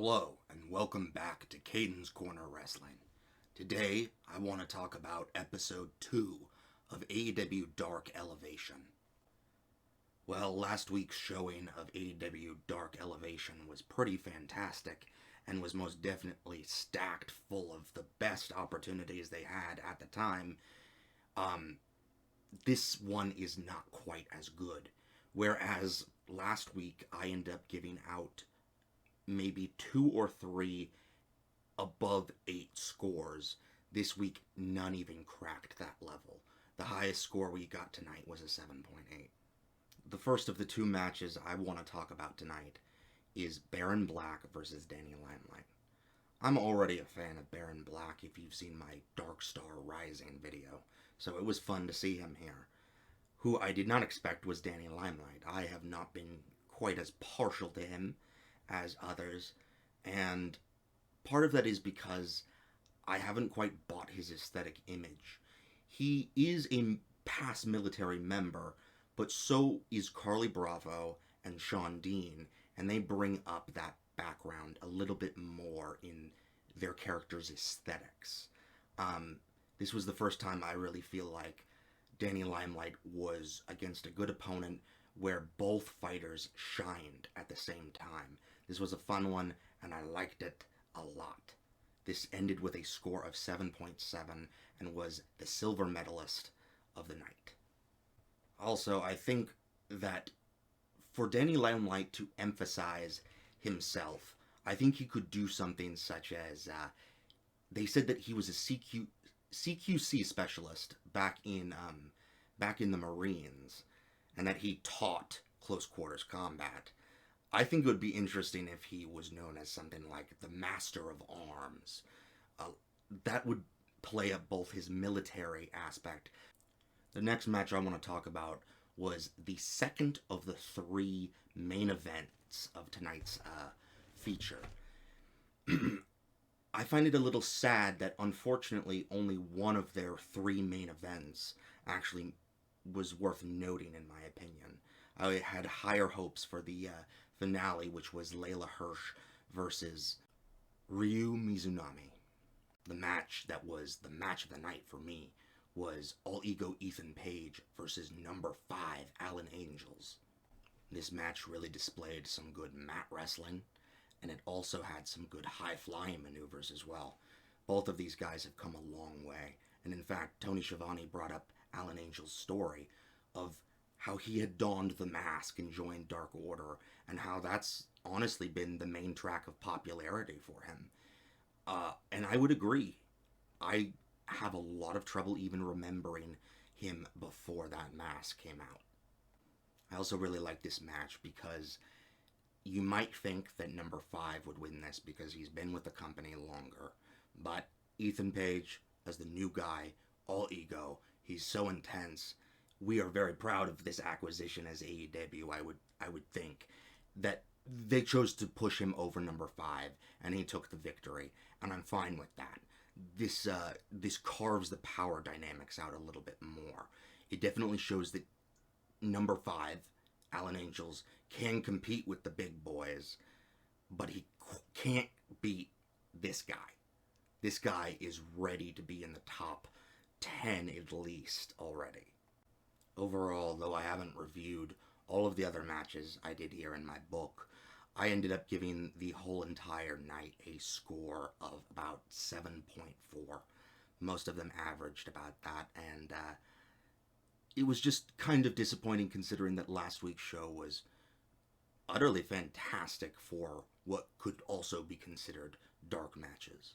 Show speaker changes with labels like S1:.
S1: Hello, and welcome back to Caden's Corner Wrestling. Today, I want to talk about Episode 2 of AEW Dark Elevation. Well, last week's showing of AEW Dark Elevation was pretty fantastic, and was most definitely stacked full of the best opportunities they had at the time. This one is not quite as good, whereas last week I ended up giving out maybe 2 or 3 above 8 scores. This week, none even cracked that level. The highest score we got tonight was a 7.8. The first of the 2 matches I want to talk about tonight is Baron Black versus Danny Limelight. I'm already a fan of Baron Black if you've seen my Dark Star Rising video, so it was fun to see him here. Who I did not expect was Danny Limelight. I have not been quite as partial to him as others, and part of that is because I haven't quite bought his aesthetic image. He is a past military member, but so is Carly Bravo and Sean Dean, and they bring up that background a little bit more in their characters' aesthetics. This was the first time I really feel like Danny Limelight was against a good opponent where both fighters shined at the same time. This was a fun one, and I liked it a lot. This ended with a score of 7.7 and was the silver medalist of the night. Also, I think that for Danny Limelight to emphasize himself, I think he could do something such as, they said that he was a CQC specialist back in the Marines, and that he taught close quarters combat. I think it would be interesting if he was known as something like the Master of Arms. That would play up both his military aspect. The next match I want to talk about was the second of the 3 main events of tonight's feature. I find it a little sad that unfortunately only one of their 3 main events actually was worth noting, in my opinion. I had higher hopes for the finale, which was Layla Hirsch versus Ryu Mizunami. The match that was the match of the night for me was All Ego Ethan Page versus number 5 Alan Angels. This match really displayed some good mat wrestling, and it also had some good high-flying maneuvers as well. Both of these guys have come a long way, and in fact, Tony Schiavone brought up Alan Angels' story of how he had donned the mask and joined Dark Order, and how that's honestly been the main track of popularity for him. And I would agree. I have a lot of trouble even remembering him before that mask came out. I also really like this match because you might think that number 5 would win this because he's been with the company longer. But Ethan Page, as the new guy, all ego, he's so intense. We are very proud of this acquisition as AEW. I would think that they chose to push him over number 5, and he took the victory, and I'm fine with that. This carves the power dynamics out a little bit more. It definitely shows that number 5, Alan Angels, can compete with the big boys, but he can't beat this guy. This guy is ready to be in the top 10 at least already. Overall, though I haven't reviewed all of the other matches I did here in my book, I ended up giving the whole entire night a score of about 7.4. Most of them averaged about that, and it was just kind of disappointing considering that last week's show was utterly fantastic for what could also be considered dark matches.